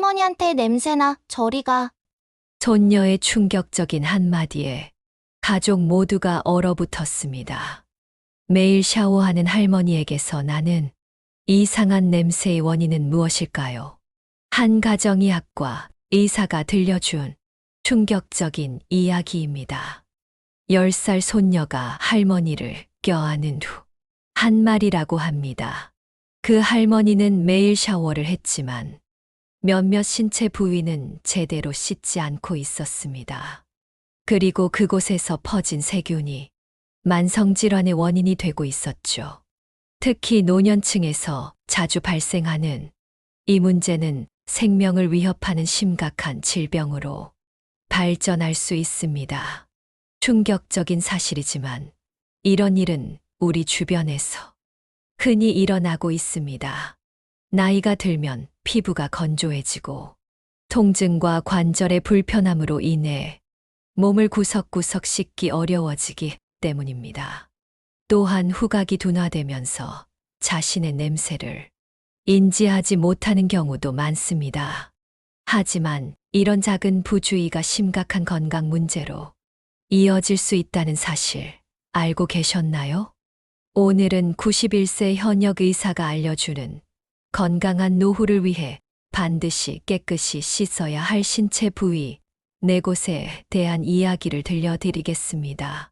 할머니한테 냄새나, 저리 가. 손녀의 충격적인 한마디에 가족 모두가 얼어붙었습니다. 매일 샤워하는 할머니에게서 나는 이상한 냄새의 원인은 무엇일까요? 한 가정의학과 의사가 들려준 충격적인 이야기입니다. 10살 손녀가 할머니를 껴안은 후 한 말이라고 합니다. 그 할머니는 매일 샤워를 했지만 몇몇 신체 부위는 제대로 씻지 않고 있었습니다. 그리고 그곳에서 퍼진 세균이 만성질환의 원인이 되고 있었죠. 특히 노년층에서 자주 발생하는 이 문제는 생명을 위협하는 심각한 질병으로 발전할 수 있습니다. 충격적인 사실이지만 이런 일은 우리 주변에서 흔히 일어나고 있습니다. 나이가 들면 피부가 건조해지고 통증과 관절의 불편함으로 인해 몸을 구석구석 씻기 어려워지기 때문입니다. 또한 후각이 둔화되면서 자신의 냄새를 인지하지 못하는 경우도 많습니다. 하지만 이런 작은 부주의가 심각한 건강 문제로 이어질 수 있다는 사실 알고 계셨나요? 오늘은 91세 현역 의사가 알려주는 건강한 노후를 위해 반드시 깨끗이 씻어야 할 신체 부위 4곳에 대한 이야기를 들려드리겠습니다.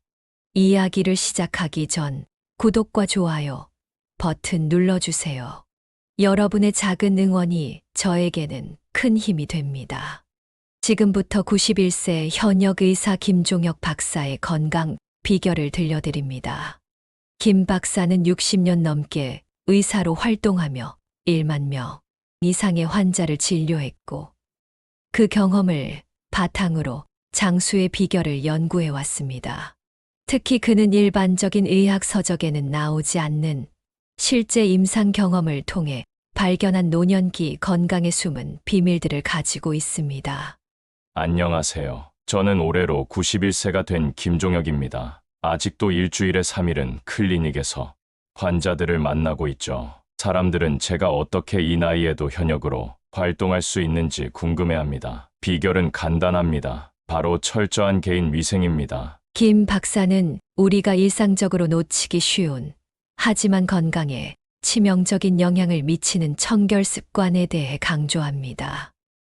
이야기를 시작하기 전 구독과 좋아요 버튼 눌러주세요. 여러분의 작은 응원이 저에게는 큰 힘이 됩니다. 지금부터 91세 현역 의사 김종혁 박사의 건강 비결을 들려드립니다. 김 박사는 60년 넘게 의사로 활동하며 1만 명 이상의 환자를 진료했고 그 경험을 바탕으로 장수의 비결을 연구해 왔습니다. 특히 그는 일반적인 의학 서적에는 나오지 않는 실제 임상 경험을 통해 발견한 노년기 건강의 숨은 비밀들을 가지고 있습니다. 안녕하세요. 저는 올해로 91세가 된 김종혁입니다. 아직도 일주일에 3일은 클리닉에서 환자들을 만나고 있죠. 사람들은 제가 어떻게 이 나이에도 현역으로 활동할 수 있는지 궁금해합니다. 비결은 간단합니다. 바로 철저한 개인 위생입니다. 김 박사는 우리가 일상적으로 놓치기 쉬운 하지만 건강에 치명적인 영향을 미치는 청결 습관에 대해 강조합니다.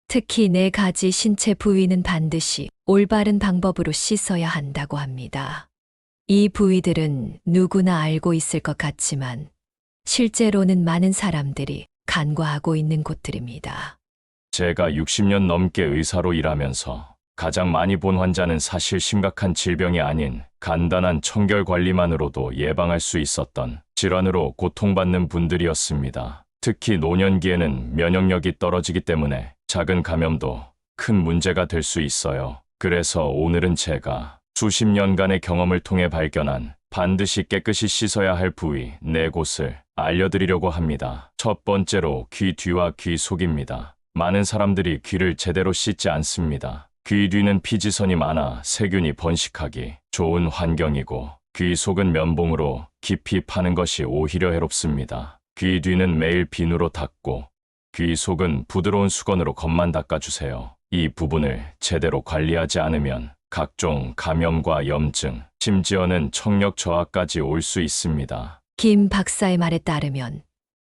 특히 4가지 신체 부위는 반드시 올바른 방법으로 씻어야 한다고 합니다. 이 부위들은 누구나 알고 있을 것 같지만 실제로는 많은 사람들이 간과하고 있는 곳들입니다. 제가 60년 넘게 의사로 일하면서 가장 많이 본 환자는 사실 심각한 질병이 아닌 간단한 청결 관리만으로도 예방할 수 있었던 질환으로 고통받는 분들이었습니다. 특히 노년기에는 면역력이 떨어지기 때문에 작은 감염도 큰 문제가 될 수 있어요. 그래서 오늘은 제가 수십 년간의 경험을 통해 발견한 반드시 깨끗이 씻어야 할 부위 4곳을 알려드리려고 합니다. 첫 번째로 귀 뒤와 귀 속입니다. 많은 사람들이 귀를 제대로 씻지 않습니다. 귀 뒤는 피지선이 많아 세균이 번식하기 좋은 환경이고 귀 속은 면봉으로 깊이 파는 것이 오히려 해롭습니다. 귀 뒤는 매일 비누로 닦고 귀 속은 부드러운 수건으로 겉만 닦아주세요. 이 부분을 제대로 관리하지 않으면 각종 감염과 염증, 심지어는 청력 저하까지 올 수 있습니다. 김 박사의 말에 따르면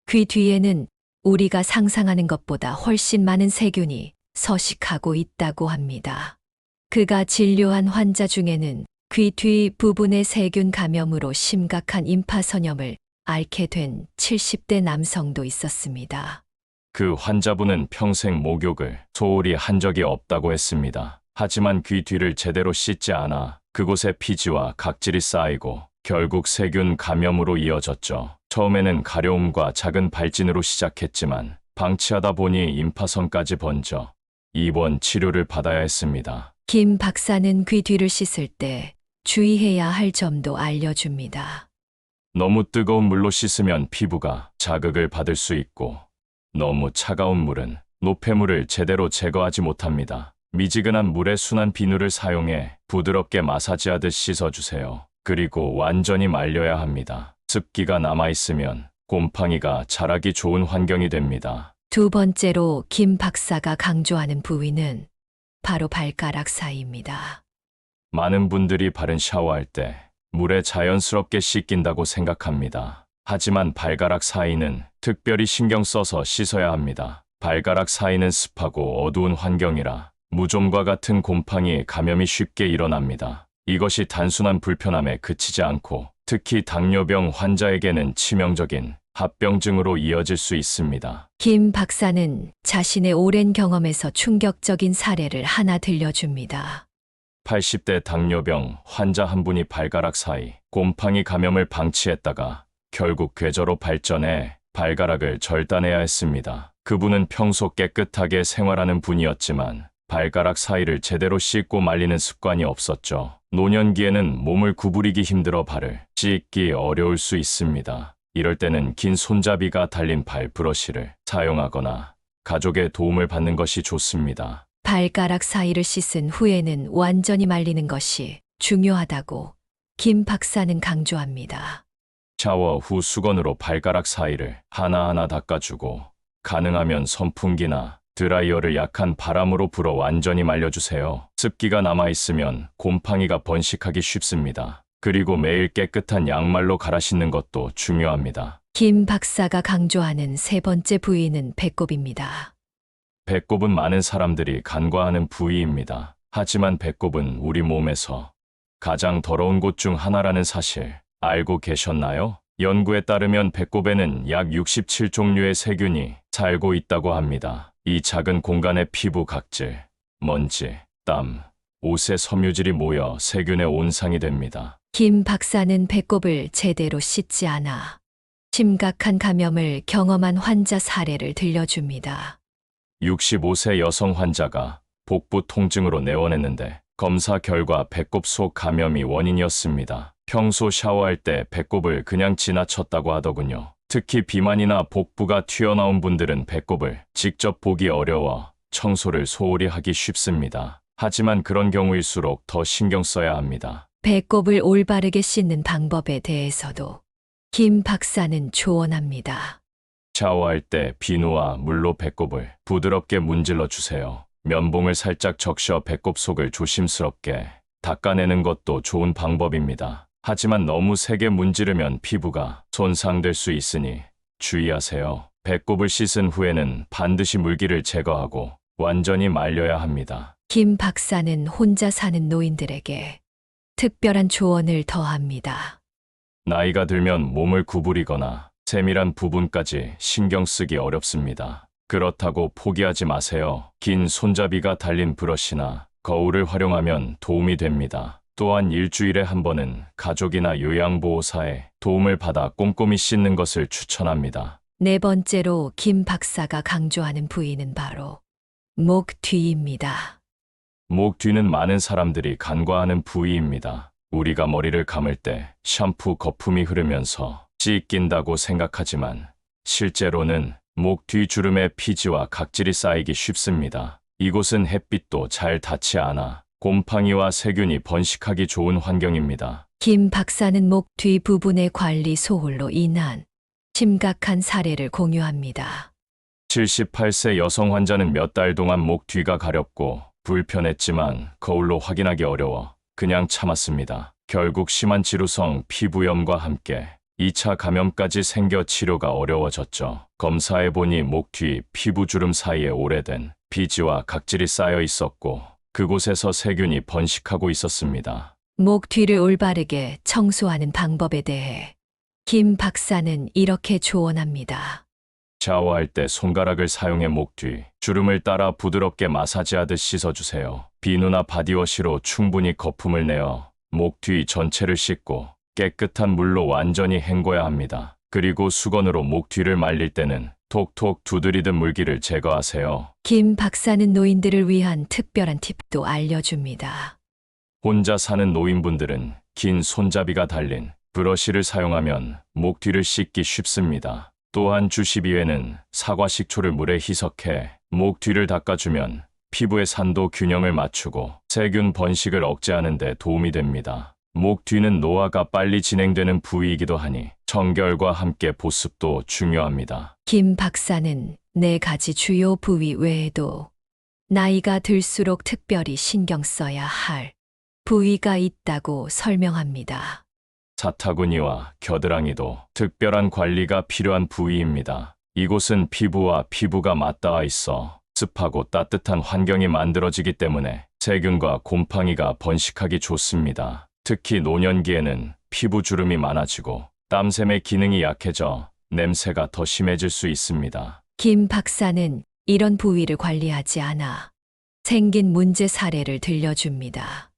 귀 뒤에는 우리가 상상하는 것보다 훨씬 많은 세균이 서식하고 있다고 합니다. 그가 진료한 환자 중에는 귀 뒤 부분의 세균 감염으로 심각한 임파선염을 앓게 된 70대 남성도 있었습니다. 그 환자분은 평생 목욕을 소홀히 한 적이 없다고 했습니다. 하지만 귀 뒤를 제대로 씻지 않아 그곳에 피지와 각질이 쌓이고 결국 세균 감염으로 이어졌죠. 처음에는 가려움과 작은 발진으로 시작했지만 방치하다 보니 임파선까지 번져 입원 치료를 받아야 했습니다. 김 박사는 귀 뒤를 씻을 때 주의해야 할 점도 알려줍니다. 너무 뜨거운 물로 씻으면 피부가 자극을 받을 수 있고 너무 차가운 물은 노폐물을 제대로 제거하지 못합니다. 미지근한 물에 순한 비누를 사용해 부드럽게 마사지하듯 씻어주세요. 그리고 완전히 말려야 합니다. 습기가 남아있으면 곰팡이가 자라기 좋은 환경이 됩니다. 두 번째로 김 박사가 강조하는 부위는 바로 발가락 사이입니다. 많은 분들이 발은 샤워할 때 물에 자연스럽게 씻긴다고 생각합니다. 하지만 발가락 사이는 특별히 신경 써서 씻어야 합니다. 발가락 사이는 습하고 어두운 환경이라 무좀과 같은 곰팡이 감염이 쉽게 일어납니다. 이것이 단순한 불편함에 그치지 않고 특히 당뇨병 환자에게는 치명적인 합병증으로 이어질 수 있습니다. 김 박사는 자신의 오랜 경험에서 충격적인 사례를 하나 들려줍니다. 80대 당뇨병 환자 한 분이 발가락 사이 곰팡이 감염을 방치했다가 결국 궤저로 발전해 발가락을 절단해야 했습니다. 그분은 평소 깨끗하게 생활하는 분이었지만 발가락 사이를 제대로 씻고 말리는 습관이 없었죠. 노년기에는 몸을 구부리기 힘들어 발을 씻기 어려울 수 있습니다. 이럴 때는 긴 손잡이가 달린 발 브러쉬를 사용하거나 가족의 도움을 받는 것이 좋습니다. 발가락 사이를 씻은 후에는 완전히 말리는 것이 중요하다고 김 박사는 강조합니다. 샤워 후 수건으로 발가락 사이를 하나하나 닦아주고 가능하면 선풍기나 드라이어를 약한 바람으로 불어 완전히 말려주세요. 습기가 남아있으면 곰팡이가 번식하기 쉽습니다. 그리고 매일 깨끗한 양말로 갈아 신는 것도 중요합니다. 김 박사가 강조하는 세 번째 부위는 배꼽입니다. 배꼽은 많은 사람들이 간과하는 부위입니다. 하지만 배꼽은 우리 몸에서 가장 더러운 곳 중 하나라는 사실 알고 계셨나요? 연구에 따르면 배꼽에는 약 67종류의 세균이 살고 있다고 합니다. 이 작은 공간에 피부 각질, 먼지, 땀, 옷의 섬유질이 모여 세균의 온상이 됩니다. 김 박사는 배꼽을 제대로 씻지 않아 심각한 감염을 경험한 환자 사례를 들려줍니다. 65세 여성 환자가 복부 통증으로 내원했는데 검사 결과 배꼽 속 감염이 원인이었습니다. 평소 샤워할 때 배꼽을 그냥 지나쳤다고 하더군요. 특히 비만이나 복부가 튀어나온 분들은 배꼽을 직접 보기 어려워 청소를 소홀히 하기 쉽습니다. 하지만 그런 경우일수록 더 신경 써야 합니다. 배꼽을 올바르게 씻는 방법에 대해서도 김 박사는 조언합니다. 샤워할 때 비누와 물로 배꼽을 부드럽게 문질러 주세요. 면봉을 살짝 적셔 배꼽 속을 조심스럽게 닦아내는 것도 좋은 방법입니다. 하지만 너무 세게 문지르면 피부가 손상될 수 있으니 주의하세요. 배꼽을 씻은 후에는 반드시 물기를 제거하고 완전히 말려야 합니다. 김 박사는 혼자 사는 노인들에게 특별한 조언을 더합니다. 나이가 들면 몸을 구부리거나 세밀한 부분까지 신경 쓰기 어렵습니다. 그렇다고 포기하지 마세요. 긴 손잡이가 달린 브러쉬나 거울을 활용하면 도움이 됩니다. 또한 일주일에 한 번은 가족이나 요양보호사의 도움을 받아 꼼꼼히 씻는 것을 추천합니다. 네 번째로 김 박사가 강조하는 부위는 바로 목 뒤입니다. 목 뒤는 많은 사람들이 간과하는 부위입니다. 우리가 머리를 감을 때 샴푸 거품이 흐르면서 씻긴다고 생각하지만 실제로는 목 뒤 주름에 피지와 각질이 쌓이기 쉽습니다. 이곳은 햇빛도 잘 닿지 않아 곰팡이와 세균이 번식하기 좋은 환경입니다. 김 박사는 목 뒤 부분의 관리 소홀로 인한 심각한 사례를 공유합니다. 78세 여성 환자는 몇 달 동안 목 뒤가 가렵고 불편했지만 거울로 확인하기 어려워 그냥 참았습니다. 결국 심한 지루성 피부염과 함께 2차 감염까지 생겨 치료가 어려워졌죠. 검사해보니 목 뒤 피부주름 사이에 오래된 비지와 각질이 쌓여 있었고 그곳에서 세균이 번식하고 있었습니다. 목 뒤를 올바르게 청소하는 방법에 대해 김 박사는 이렇게 조언합니다. 샤워할 때 손가락을 사용해 목 뒤 주름을 따라 부드럽게 마사지하듯 씻어주세요. 비누나 바디워시로 충분히 거품을 내어 목 뒤 전체를 씻고 깨끗한 물로 완전히 헹궈야 합니다. 그리고 수건으로 목 뒤를 말릴 때는 톡톡 두드리듯 물기를 제거하세요. 김 박사는 노인들을 위한 특별한 팁도 알려줍니다. 혼자 사는 노인분들은 긴 손잡이가 달린 브러쉬를 사용하면 목 뒤를 씻기 쉽습니다. 또한 주시비에는 사과 식초를 물에 희석해 목 뒤를 닦아주면 피부의 산도 균형을 맞추고 세균 번식을 억제하는 데 도움이 됩니다. 목 뒤는 노화가 빨리 진행되는 부위이기도 하니 청결과 함께 보습도 중요합니다. 김 박사는 4가지 주요 부위 외에도 나이가 들수록 특별히 신경 써야 할 부위가 있다고 설명합니다. 사타구니와 겨드랑이도 특별한 관리가 필요한 부위입니다. 이곳은 피부와 피부가 맞닿아 있어 습하고 따뜻한 환경이 만들어지기 때문에 세균과 곰팡이가 번식하기 좋습니다. 특히 노년기에는 피부 주름이 많아지고 땀샘의 기능이 약해져 냄새가 더 심해질 수 있습니다. 김 박사는 이런 부위를 관리하지 않아 생긴 문제 사례를 들려줍니다.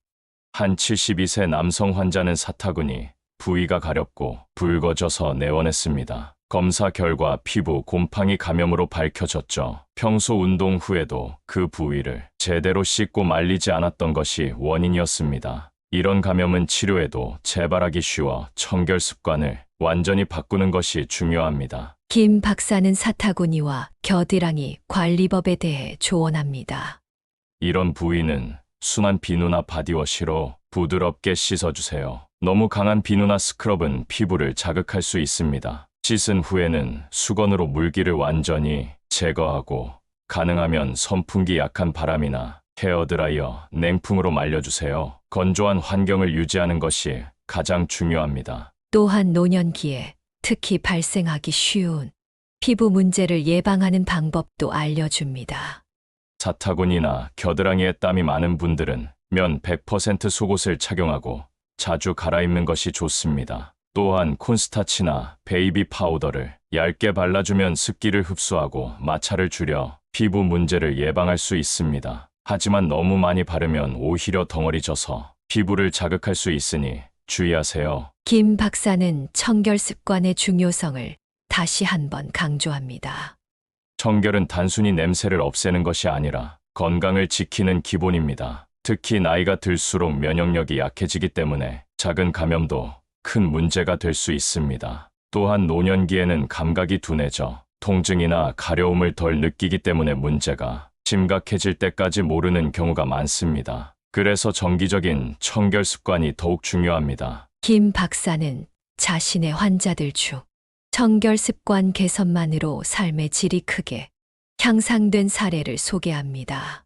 한 72세 남성 환자는 사타구니 부위가 가렵고 붉어져서 내원했습니다. 검사 결과 피부 곰팡이 감염으로 밝혀졌죠. 평소 운동 후에도 그 부위를 제대로 씻고 말리지 않았던 것이 원인이었습니다. 이런 감염은 치료에도 재발하기 쉬워 청결 습관을 완전히 바꾸는 것이 중요합니다. 김 박사는 사타구니와 겨드랑이 관리법에 대해 조언합니다. 이런 부위는 순한 비누나 바디워시로 부드럽게 씻어주세요. 너무 강한 비누나 스크럽은 피부를 자극할 수 있습니다. 씻은 후에는 수건으로 물기를 완전히 제거하고 가능하면 선풍기 약한 바람이나 헤어드라이어, 냉풍으로 말려주세요. 건조한 환경을 유지하는 것이 가장 중요합니다. 또한 노년기에 특히 발생하기 쉬운 피부 문제를 예방하는 방법도 알려줍니다. 사타구니나 겨드랑이에 땀이 많은 분들은 면 100% 속옷을 착용하고 자주 갈아입는 것이 좋습니다. 또한 콘스타치나 베이비 파우더를 얇게 발라주면 습기를 흡수하고 마찰을 줄여 피부 문제를 예방할 수 있습니다. 하지만 너무 많이 바르면 오히려 덩어리 져서 피부를 자극할 수 있으니 주의하세요. 김 박사는 청결 습관의 중요성을 다시 한번 강조합니다. 청결은 단순히 냄새를 없애는 것이 아니라 건강을 지키는 기본입니다. 특히 나이가 들수록 면역력이 약해지기 때문에 작은 감염도 큰 문제가 될 수 있습니다. 또한 노년기에는 감각이 둔해져 통증이나 가려움을 덜 느끼기 때문에 문제가 심각해질 때까지 모르는 경우가 많습니다. 그래서 정기적인 청결 습관이 더욱 중요합니다. 김 박사는 자신의 환자들 중 청결 습관 개선만으로 삶의 질이 크게 향상된 사례를 소개합니다.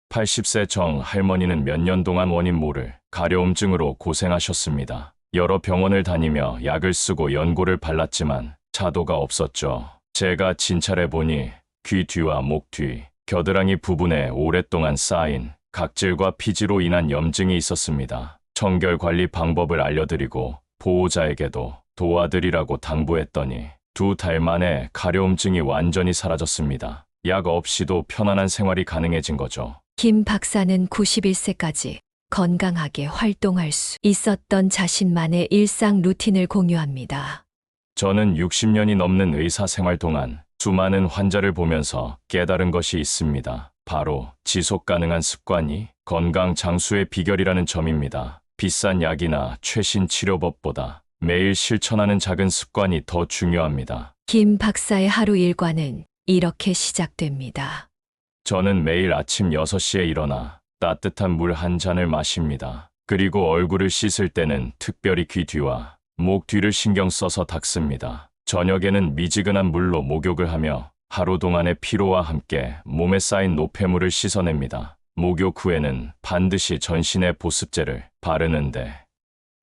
80세 정 할머니는 몇 년 동안 원인 모를 가려움증으로 고생하셨습니다. 여러 병원을 다니며 약을 쓰고 연고를 발랐지만 차도가 없었죠. 제가 진찰해 보니 귀 뒤와 목 뒤, 겨드랑이 부분에 오랫동안 쌓인 각질과 피지로 인한 염증이 있었습니다. 청결 관리 방법을 알려드리고 보호자에게도 도와드리라고 당부했더니 2달 만에 가려움증이 완전히 사라졌습니다. 약 없이도 편안한 생활이 가능해진 거죠. 김 박사는 91세까지 건강하게 활동할 수 있었던 자신만의 일상 루틴을 공유합니다. 저는 60년이 넘는 의사 생활 동안 수많은 환자를 보면서 깨달은 것이 있습니다. 바로 지속 가능한 습관이 건강 장수의 비결이라는 점입니다. 비싼 약이나 최신 치료법보다 매일 실천하는 작은 습관이 더 중요합니다. 김 박사의 하루 일과는 이렇게 시작됩니다. 저는 매일 아침 6시에 일어나 따뜻한 물 한 잔을 마십니다. 그리고 얼굴을 씻을 때는 특별히 귀 뒤와 목 뒤를 신경 써서 닦습니다. 저녁에는 미지근한 물로 목욕을 하며 하루 동안의 피로와 함께 몸에 쌓인 노폐물을 씻어냅니다. 목욕 후에는 반드시 전신에 보습제를 바르는데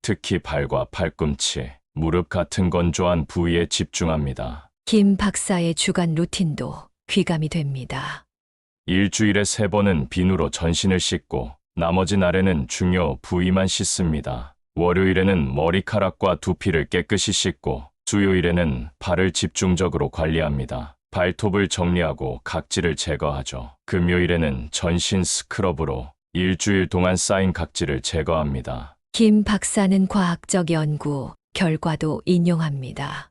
특히 발과 팔꿈치, 무릎 같은 건조한 부위에 집중합니다. 김 박사의 주간 루틴도 귀감이 됩니다. 일주일에 3번은 비누로 전신을 씻고 나머지 날에는 중요 부위만 씻습니다. 월요일에는 머리카락과 두피를 깨끗이 씻고 수요일에는 발을 집중적으로 관리합니다. 발톱을 정리하고 각질을 제거하죠. 금요일에는 전신 스크럽으로 일주일 동안 쌓인 각질을 제거합니다. 김 박사는 과학적 연구 결과도 인용합니다.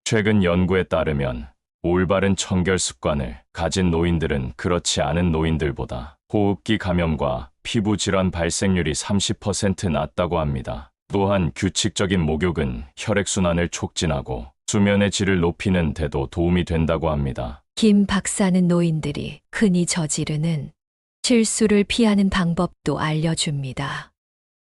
최근 연구에 따르면 올바른 청결 습관을 가진 노인들은 그렇지 않은 노인들보다 호흡기 감염과 피부 질환 발생률이 30% 낮다고 합니다. 또한 규칙적인 목욕은 혈액순환을 촉진하고 수면의 질을 높이는 데도 도움이 된다고 합니다. 김 박사는 노인들이 흔히 저지르는 실수를 피하는 방법도 알려줍니다.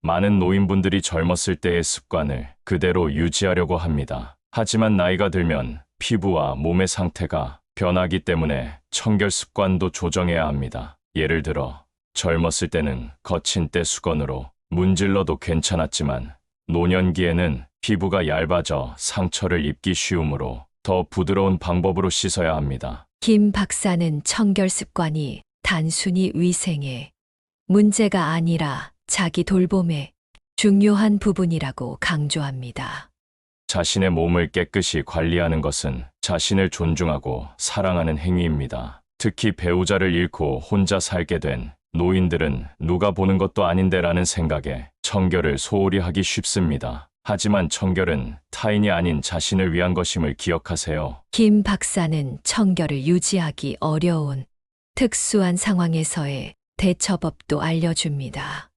많은 노인분들이 젊었을 때의 습관을 그대로 유지하려고 합니다. 하지만 나이가 들면 피부와 몸의 상태가 변하기 때문에 청결 습관도 조정해야 합니다. 예를 들어 젊었을 때는 거친 때 수건으로 문질러도 괜찮았지만 노년기에는 피부가 얇아져 상처를 입기 쉬우므로 더 부드러운 방법으로 씻어야 합니다. 김 박사는 청결 습관이 단순히 위생에 문제가 아니라 자기 돌봄에 중요한 부분이라고 강조합니다. 자신의 몸을 깨끗이 관리하는 것은 자신을 존중하고 사랑하는 행위입니다. 특히 배우자를 잃고 혼자 살게 된 노인들은 누가 보는 것도 아닌데라는 생각에 청결을 소홀히 하기 쉽습니다. 하지만 청결은 타인이 아닌 자신을 위한 것임을 기억하세요. 김 박사는 청결을 유지하기 어려운 특수한 상황에서의 대처법도 알려줍니다.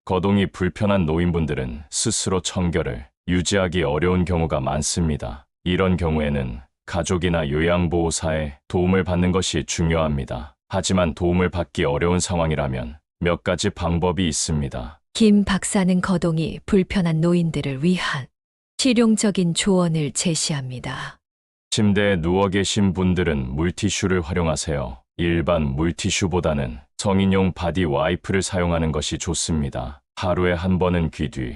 거동이 불편한 노인분들은 스스로 청결을 유지하기 어려운 경우가 많습니다. 이런 경우에는 가족이나 요양보호사의 도움을 받는 것이 중요합니다. 하지만 도움을 받기 어려운 상황이라면 몇 가지 방법이 있습니다. 김 박사는 거동이 불편한 노인들을 위한 실용적인 조언을 제시합니다. 침대에 누워 계신 분들은 물티슈를 활용하세요. 일반 물티슈보다는 성인용 바디 와이프를 사용하는 것이 좋습니다. 하루에 한 번은 귀 뒤,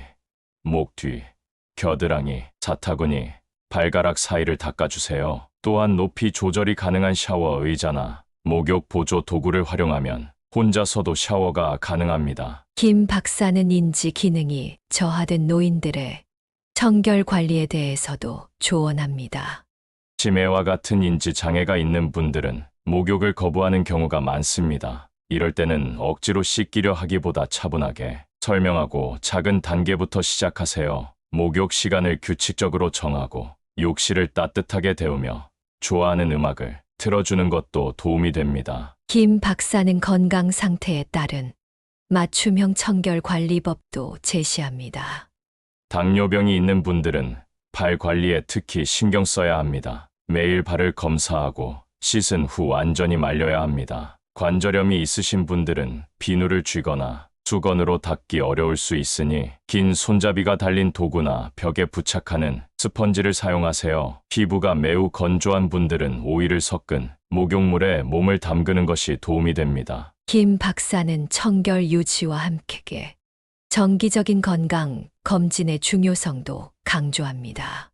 목 뒤, 겨드랑이, 자타구니, 발가락 사이를 닦아주세요. 또한 높이 조절이 가능한 샤워 의자나 목욕 보조 도구를 활용하면 혼자서도 샤워가 가능합니다. 김 박사는 인지 기능이 저하된 노인들의 청결 관리에 대해서도 조언합니다. 치매와 같은 인지 장애가 있는 분들은 목욕을 거부하는 경우가 많습니다. 이럴 때는 억지로 씻기려 하기보다 차분하게 설명하고 작은 단계부터 시작하세요. 목욕 시간을 규칙적으로 정하고 욕실을 따뜻하게 데우며 좋아하는 음악을 틀어주는 것도 도움이 됩니다. 김 박사는 건강 상태에 따른 맞춤형 청결 관리법도 제시합니다. 당뇨병이 있는 분들은 발 관리에 특히 신경 써야 합니다. 매일 발을 검사하고 씻은 후 완전히 말려야 합니다. 관절염이 있으신 분들은 비누를 쥐거나 수건으로 닦기 어려울 수 있으니 긴 손잡이가 달린 도구나 벽에 부착하는 스펀지를 사용하세요. 피부가 매우 건조한 분들은 오일을 섞은 목욕물에 몸을 담그는 것이 도움이 됩니다. 김 박사는 청결 유지와 함께 정기적인 건강 검진의 중요성도 강조합니다.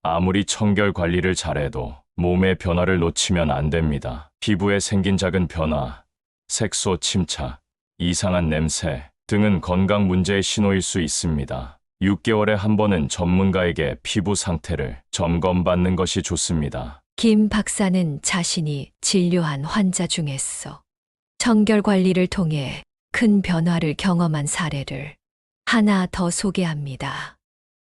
아무리 청결 관리를 잘해도 몸의 변화를 놓치면 안 됩니다. 피부에 생긴 작은 변화, 색소 침착, 이상한 냄새 등은 건강 문제의 신호일 수 있습니다. 6개월에 한 번은 전문가에게 피부 상태를 점검받는 것이 좋습니다. 김 박사는 자신이 진료한 환자 중에서 청결 관리를 통해 큰 변화를 경험한 사례를 하나 더 소개합니다.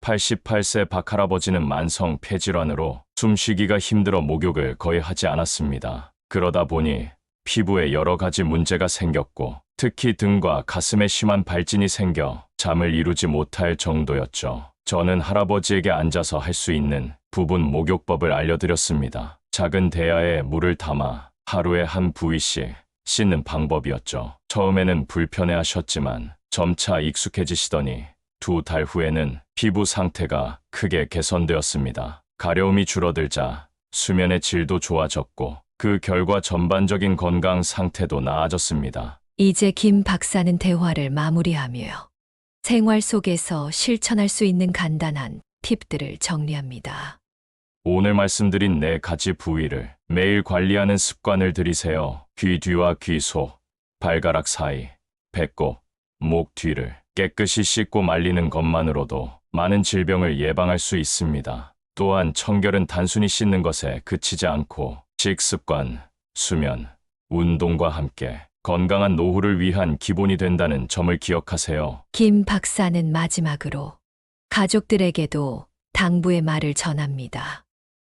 88세 박할아버지는 만성 폐질환으로 숨쉬기가 힘들어 목욕을 거의 하지 않았습니다. 그러다 보니 피부에 여러 가지 문제가 생겼고 특히 등과 가슴에 심한 발진이 생겨 잠을 이루지 못할 정도였죠. 저는 할아버지에게 앉아서 할 수 있는 부분 목욕법을 알려드렸습니다. 작은 대야에 물을 담아 하루에 한 부위씩 씻는 방법이었죠. 처음에는 불편해하셨지만 점차 익숙해지시더니 2달 후에는 피부 상태가 크게 개선되었습니다. 가려움이 줄어들자 수면의 질도 좋아졌고 그 결과 전반적인 건강 상태도 나아졌습니다. 이제 김 박사는 대화를 마무리하며 생활 속에서 실천할 수 있는 간단한 팁들을 정리합니다. 오늘 말씀드린 4가지 부위를 매일 관리하는 습관을 들이세요. 귀 뒤와 귀 속, 발가락 사이, 배꼽, 목 뒤를 깨끗이 씻고 말리는 것만으로도 많은 질병을 예방할 수 있습니다. 또한 청결은 단순히 씻는 것에 그치지 않고 식습관, 수면, 운동과 함께 건강한 노후를 위한 기본이 된다는 점을 기억하세요. 김 박사는 마지막으로 가족들에게도 당부의 말을 전합니다.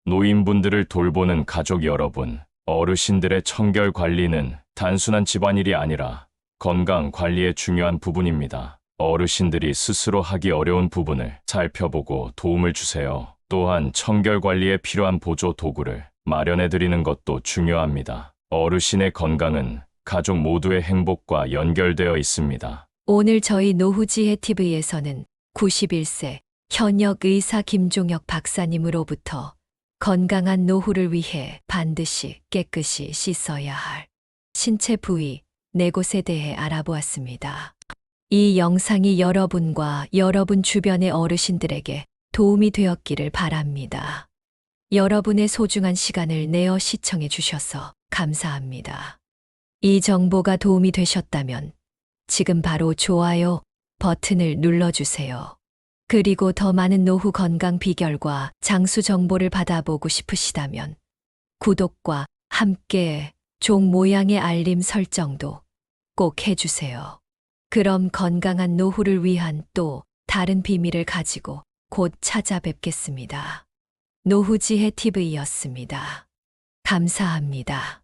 노인분들을 돌보는 가족 여러분, 어르신들의 청결 관리는 단순한 집안일이 아니라 건강 관리의 중요한 부분입니다. 어르신들이 스스로 하기 어려운 부분을 살펴보고 도움을 주세요. 또한 청결 관리에 필요한 보조 도구를 마련해 드리는 것도 중요합니다. 어르신의 건강은 가족 모두의 행복과 연결되어 있습니다. 오늘 저희 노후지혜 TV에서는 91세 현역 의사 김종혁 박사님으로부터 건강한 노후를 위해 반드시 깨끗이 씻어야 할 신체 부위 4곳에 대해 알아보았습니다. 이 영상이 여러분과 여러분 주변의 어르신들에게 도움이 되었기를 바랍니다. 여러분의 소중한 시간을 내어 시청해 주셔서 감사합니다. 이 정보가 도움이 되셨다면 지금 바로 좋아요 버튼을 눌러주세요. 그리고 더 많은 노후 건강 비결과 장수 정보를 받아보고 싶으시다면 구독과 함께 종 모양의 알림 설정도 꼭 해주세요. 그럼 건강한 노후를 위한 또 다른 비밀을 가지고 곧 찾아뵙겠습니다. 노후지혜 TV였습니다. 감사합니다.